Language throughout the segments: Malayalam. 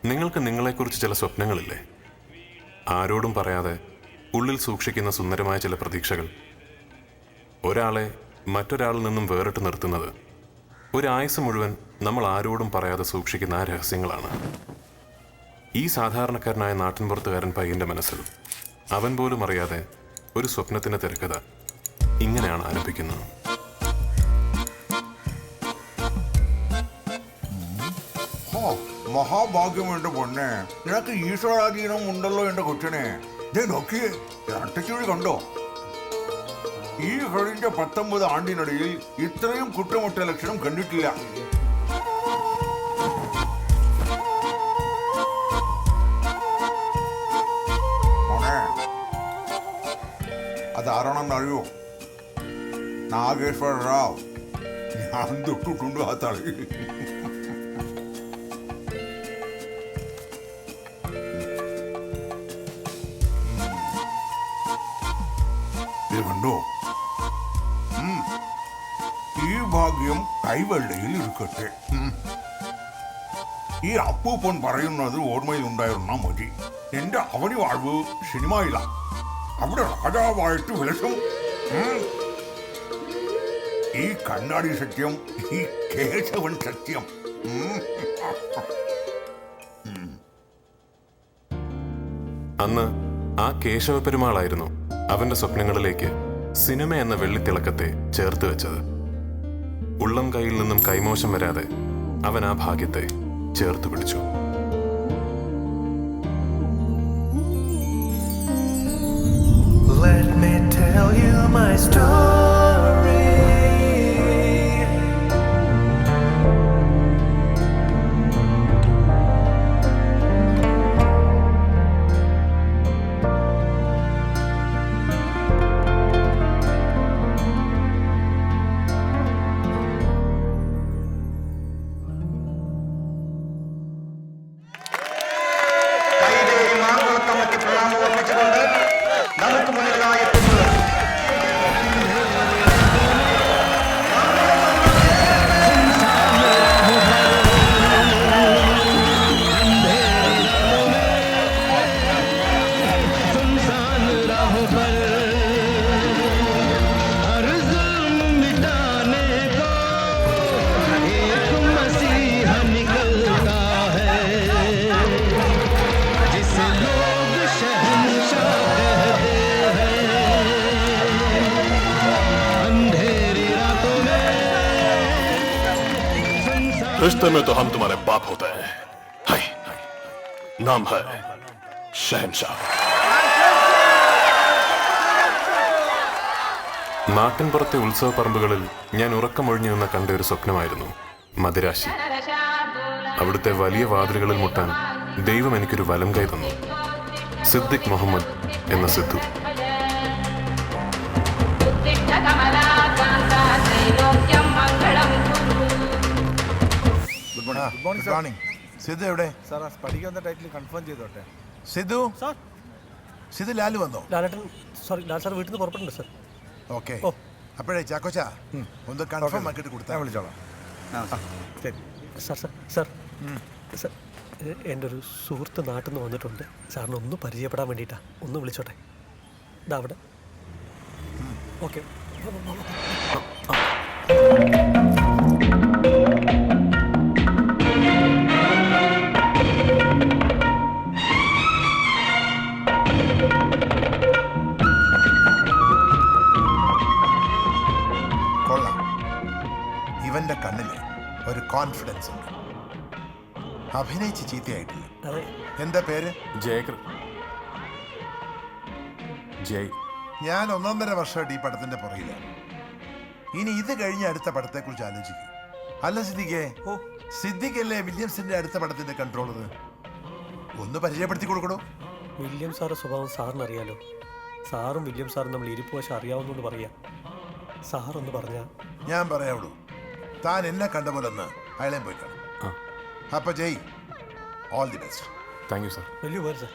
നിങ്ങൾക്ക് നിങ്ങളെക്കുറിച്ച് ചില സ്വപ്നങ്ങളില്ലേ? ആരോടും പറയാതെ ഉള്ളിൽ സൂക്ഷിക്കുന്ന സുന്ദരമായ ചില പ്രതീക്ഷകൾ. ഒരാളെ മറ്റൊരാളിൽ നിന്നും വേറിട്ട് നിർത്തുന്നത് ഒരായുസ് മുഴുവൻ നമ്മൾ ആരോടും പറയാതെ സൂക്ഷിക്കുന്ന ആ രഹസ്യങ്ങളാണ്. ഈ സാധാരണക്കാരനായ നാട്ടിൻപുറത്തുകാരൻ പയ്യന്റെ മനസ്സിൽ അവൻ പോലും അറിയാതെ ഒരു സ്വപ്നത്തിന്റെ തിരക്കഥ ഇങ്ങനെയാണ് ആരംഭിക്കുന്നത്. മഹാഭാഗ്യം എന്റെ പൊന്നെ, നിനക്ക് ഈശ്വരാധീനം ഉണ്ടല്ലോ എന്റെ കൊച്ചിനെ. നോക്കിയേ, അട്ടച്ചുഴി കണ്ടോ? ഈ കഴിഞ്ഞ 19 ആണ്ടിനിടയിൽ ഇത്രയും കുറ്റമുട്ട ലക്ഷണം കണ്ടിട്ടില്ല. മോനെ, അതാരാണെന്നറിയോ? നാഗേശ്വര റാവ്. ഞാൻ തൊട്ടിട്ടുണ്ട് ആ തളി. കണ്ടോ? ഈ ഭാഗ്യം കൈവെള്ളയിൽ ഇരിക്കട്ടെ. ഈ അപ്പൂപ്പൻ പറയുന്നത് ഓർമ്മയിൽ ഉണ്ടായിരുന്ന മതി. എന്റെ അവനി വാഴ്വ് സിനിമയില. അവിടെ രാജാവായിട്ട് വിലസും. ഈ കണ്ണാടി സത്യം, ഈ കേശവൻ സത്യം. അന്ന് ആ കേശവ പെരുമാളായിരുന്നു അവന്റെ സ്വപ്നങ്ങളിലേക്ക് സിനിമ എന്ന വെള്ളിത്തിളക്കത്തെ ചേർത്ത് വെച്ചത്. ഉള്ളം കൈയിൽ നിന്നും കൈമോശം വരാതെ അവൻ ആ ഭാഗ്യത്തെ ചേർത്ത് പിടിച്ചു. Let me tell you my story. रिश्ते में तो हम तुम्हारे बाप होते हैं. हाय, नाम है शहंशाह. നാട്ടിൻപുറത്തെ ഉത്സവപ്പറമ്പുകളിൽ ഞാൻ ഉറക്കമൊഴിഞ്ഞു നിന്ന കണ്ട ഒരു സ്വപ്നമായിരുന്നു മദിരാശി. അവിടുത്തെ വലിയ വാതിലുകളിൽ മുട്ടാൻ ദൈവം എനിക്കൊരു വലം കൈ തന്നു. സിദ്ദിഖ് മുഹമ്മദ് എന്ന സിദ്ധു. Good morning. സിദ്ധു എവിടെ? സാർ ആ പഠിക്കുന്ന ടൈറ്റിൽ കൺഫേം ചെയ്തോട്ടെ. സിദ്ധു സാർ. സിദ്ധു ലാലു വന്നോ? ലാലേട്ടൻ സോറി ലാൽ സാർ വീട്ടിൽ നിന്ന് പുറപ്പെട്ടുണ്ട് സാർ. ഓക്കെ. അപ്പോഴേ ചാക്കോച്ച ഒന്ന് കൺഫേം ആക്കിയിട്ട് കൊടുത്താൽ വിളിച്ചോളാം. ശരി സാർ. സാർ സാർ സാർ എൻ്റെ ഒരു സുഹൃത്ത് നാട്ടിൽ നിന്ന് വന്നിട്ടുണ്ട്. സാറിന് ഒന്ന് പരിചയപ്പെടാൻ വേണ്ടിയിട്ടാണ്. ഒന്ന് വിളിച്ചോട്ടെ. ഇതാ അവിടെ. ഓക്കെ. ഇവന്റെ കണ്ണില് ഒരു കോൺഫിഡൻസ് ഉണ്ട്. അഭിനയിച്ച് ചീത്തയായിട്ടില്ല. എന്താ പേര്? ജയ്. ഞാൻ 1.5 വർഷമായിട്ട് ഈ പടത്തിന്റെ പുറകിലാണ്. ഇനി ഇത് കഴിഞ്ഞ അടുത്ത പടത്തെ കുറിച്ച് ആലോചിക്കും. അല്ല സിദ്ദിഖേ, സിദ്ദിഖല്ലേ വില്യംസിന്റെ അടുത്ത പടത്തിന്റെ കൺട്രോളർ? ഒന്ന് പരിചയപ്പെടുത്തി കൊടുക്കണോ? വില്യം സാറിന്റെ സ്വഭാവം സാറിന് അറിയാലോ. സാറും വില്യം സാറും നമ്മൾ ഇരിപ്പ് വശം അറിയാവുന്നതുകൊണ്ട് പറയാം. സാറൊന്ന് പറഞ്ഞാൽ. ഞാൻ പറയാവുള്ളൂ. താൻ എന്നെ കണ്ട പോലെ ഒന്ന് അയാളെയും പോയി കാണും. അപ്പൊ Jay, all the best. Thank you sir. വലിയ ഉപകാരം സാർ.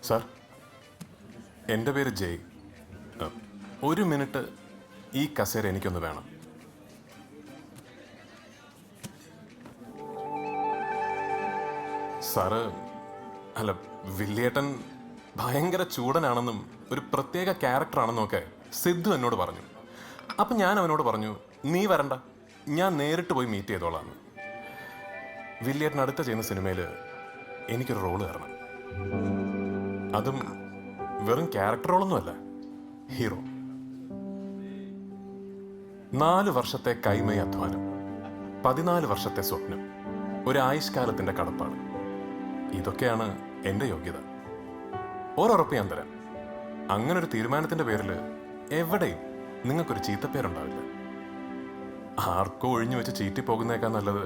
സാർ, എൻ്റെ പേര് ജയ്. ഒരു മിനിറ്റ് ഈ കസേര എനിക്കൊന്ന് വേണം. സാറ്, അല്ല, വില്ലേട്ടൻ ഭയങ്കര ചൂടനാണെന്നും ഒരു പ്രത്യേക ക്യാരക്ടറാണെന്നും ഒക്കെ സിദ്ധു എന്നോട് പറഞ്ഞു. അപ്പം ഞാൻ അവനോട് പറഞ്ഞു, നീ വരണ്ട, ഞാൻ നേരിട്ട് പോയി മീറ്റ് ചെയ്തോളാം. വില്ലേട്ടൻ അടുത്ത ചെയ്യുന്ന സിനിമയിൽ എനിക്കൊരു റോള് തരണം. അതും വെറും ക്യാരക്ടർ റോളൊന്നുമല്ല, ഹീറോ. 4 വർഷത്തെ കൈമയ അധ്വാനം, 14 വർഷത്തെ സ്വപ്നം, ഒരു ആയുഷ്കാലത്തിന്റെ കടപ്പാട്, ഇതൊക്കെയാണ് എൻ്റെ യോഗ്യത. ഒരുറപ്പ് ഞാൻ തരാം, അങ്ങനെ ഒരു തീരുമാനത്തിന്റെ പേരിൽ എവിടെയും നിങ്ങൾക്കൊരു ചീത്തപ്പേരുണ്ടാവില്ല. ആർക്കോ ഒഴിഞ്ഞു വെച്ച് ചീറ്റിപ്പോകുന്നേക്കാൾ നല്ലത്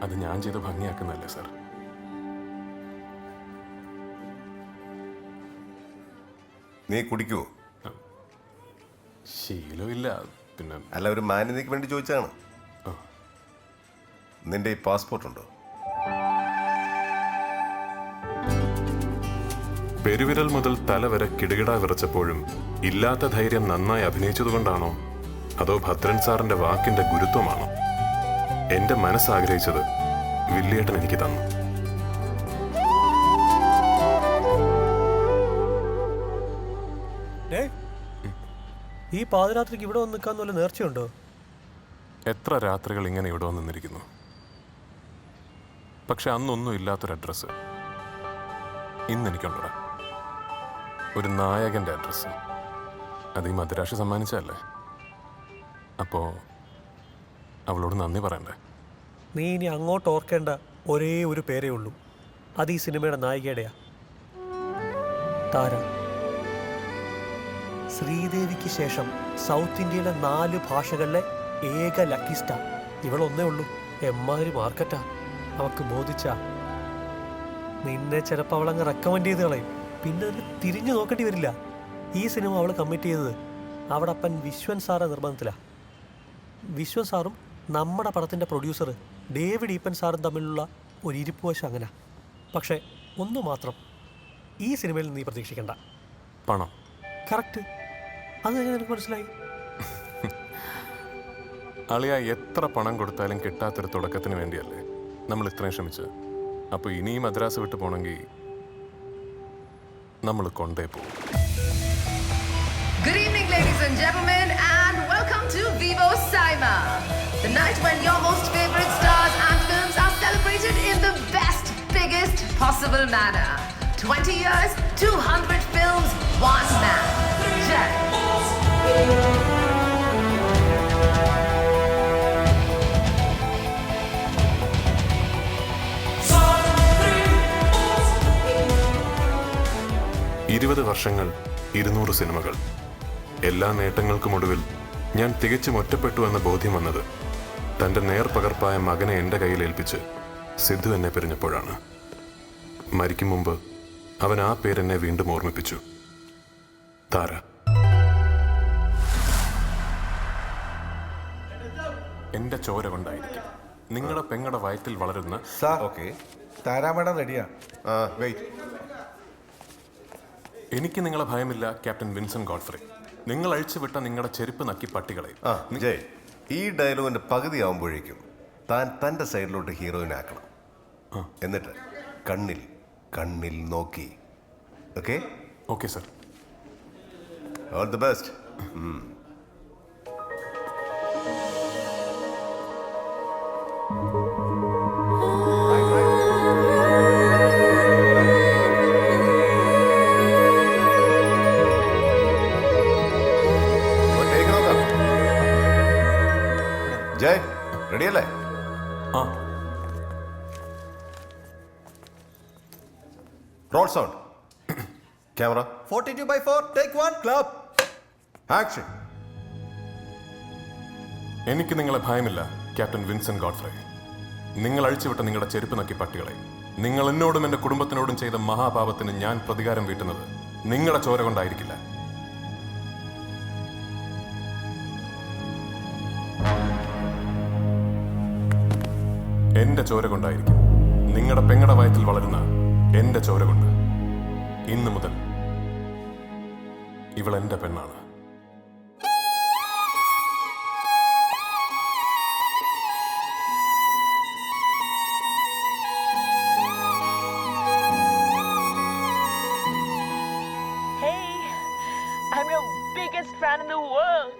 അത് ഞാൻ ചെയ്ത് ഭംഗിയാക്കുന്നതല്ലേ സാർ? നീ കുടിക്കുവോ? ശീലമില്ല, പിന്നെ അല്ല, ഒരു മാന്യതയ്ക്ക് വേണ്ടി ചോദിച്ചാണ്. നിന്റെ ഈ പാസ്പോർട്ട് ഉണ്ടോ? പെരുവിരൽ മുതൽ തല വരെ കിടുകിട വിറച്ചപ്പോഴും ഇല്ലാത്ത ധൈര്യം നന്നായി അഭിനയിച്ചതുകൊണ്ടാണോ അതോ ഭദ്രൻ സാറിന്റെ വാക്കിന്റെ ഗുരുത്വമാണോ? എന്റെ മനസ്സാഗ്രഹിച്ചത് വില്ലേട്ടൻ എനിക്ക് തന്നു. ഈ പാതിരാത്രിക്ക് ഇവിടെ വന്ന് നിൽക്കാന്ന് വല്ല നേർച്ചയുണ്ടോ? എത്ര രാത്രികൾ ഇങ്ങനെ ഇവിടെ വന്നിരിക്കുന്നു. പക്ഷെ അന്നൊന്നും ഇല്ലാത്തൊരു അഡ്രസ്സ് ഇന്നെനിക്കുണ്ടടാ. ഒരു നായകന്റെ അഡ്രസ്സ്. അത് ഈ മദ്രാശി സമ്മാനിച്ചല്ലേ. അപ്പോ അവളോട് നന്ദി പറയണ്ടേ? നീ ഇനി അങ്ങോട്ട് ഓർക്കേണ്ട ഒരേ ഒരു പേരേ ഉള്ളൂ. അത് ഈ സിനിമയുടെ നായികയുടെയാ, താര. ശ്രീദേവിക്ക് ശേഷം സൗത്ത് ഇന്ത്യയിലെ 4 ഭാഷകളിലെ ഏക ലക്കി സ്റ്റാർ ഇവളൊന്നേ ഉള്ളൂ. എമ്മാതിരി മാർക്കറ്റാ അവൾക്ക് ബോധിച്ച. നിന്നെ ചിലപ്പോൾ അവളങ്ങ് റെക്കമെൻഡ് ചെയ്ത് കളയും, പിന്നെ അതിൽ തിരിഞ്ഞു നോക്കേണ്ടി വരില്ല. ഈ സിനിമ അവൾ കമ്മിറ്റ് ചെയ്തത് അവിടെ അപ്പൻ വിശ്വൻ സാറെ നിർബന്ധത്തിലാണ്. വിശ്വൻ സാറും നമ്മുടെ പടത്തിൻ്റെ പ്രൊഡ്യൂസർ ഡേവിഡ് ഈപ്പൻ സാറും തമ്മിലുള്ള ഒരു ഇരിപ്പുവശം അങ്ങനെ. പക്ഷേ ഒന്നു മാത്രം ഈ സിനിമയിൽ നീ പ്രതീക്ഷിക്കണ്ട, പണം. കറക്റ്റ്. അതെങ്ങനെ നിനക്ക് മനസ്സിലായി? അളിയ, എത്ര പണം കൊടുത്താലും കിട്ടാത്തൊരു തുടക്കത്തിന് വേണ്ടിയല്ലേ നമ്മൾ ഇത്രയും ശ്രമിച്ചത്. അപ്പോൾ ഇനി ഈ മദ്രാസ് വിട്ട് പോകണമെങ്കിൽ നമ്മൾ കൊണ്ടേ പോകും. Good evening, ladies and gentlemen, and welcome to Vivo Cinema, the night when your most favorite stars and films are celebrated in the best, biggest possible manner. 20 years, 200 films, one man. Jay. ഇരുപത് വർഷങ്ങൾ, 200 സിനിമകൾ, എല്ലാ നേട്ടങ്ങൾക്കുമൊടുവിൽ ഞാൻ തികച്ചും ഒറ്റപ്പെട്ടു എന്ന ബോധ്യം വന്നത് തൻ്റെ നേർപകർപ്പായ മകനെ എൻ്റെ കയ്യിൽ ഏൽപ്പിച്ച് സിദ്ധു എന്നെ പിരിഞ്ഞപ്പോഴാണ്. മരിക്കും മുമ്പ് അവൻ ആ പേരെന്നെ വീണ്ടും ഓർമ്മിപ്പിച്ചു, താര. എൻ്റെ ചോര കൊണ്ടായിരിക്കും നിങ്ങളുടെ പെങ്ങളുടെ വയറ്റിൽ വളരുന്ന ഓക്കെ, താരാമേടം റെഡിയാ. വെയിറ്റ്. എനിക്ക് നിങ്ങളെ ഭയമില്ല, ക്യാപ്റ്റൻ വിൻസെന്റ് ഗോഡ്ഫ്രേ. നിങ്ങൾ അഴിച്ചുവിട്ട നിങ്ങളുടെ ചെരുപ്പ് നക്കി പട്ടികളെ. ജയ്, ഈ ഡയലോഗിന്റെ പകുതി ആവുമ്പോഴേക്കും താൻ തന്റെ സൈഡിലോട്ട് ഹീറോയിനെ ആക്കണം. എന്നിട്ട് കണ്ണിൽ കണ്ണിൽ നോക്കി. Okay? Okay sir. All the best. Jay, റെഡിയല്ലേ? ആ. Roll sound. Camera 42/4 take 1 clap action. എനിക്ക് നിങ്ങളെ ഭയമില്ല, ക്യാപ്റ്റൻ വിൻസെന്റ് ഗോഡ്ഫ്രേ. നിങ്ങൾ അഴിച്ചുവിട്ട നിങ്ങളുടെ ചെരുപ്പ് നക്കി പട്ടികളെ. നിങ്ങൾ എന്നോടും എൻ്റെ കുടുംബത്തിനോടും ചെയ്ത മഹാപാപത്തിന് ഞാൻ പ്രതികാരം വീട്ടുന്നത് നിങ്ങളുടെ ചോര കൊണ്ടായിരിക്കില്ല. എൻ്റെ ചോര കൊണ്ടായിരിക്കും. നിങ്ങളുടെ പെങ്ങടെ വയറ്റിൽ വളരുന്ന എൻ്റെ ചോര കൊണ്ട്. ഇന്നു മുതൽ ഇവൾ എൻ്റെ പെണ്ണാണ്. Hey, I'm your biggest fan in the world.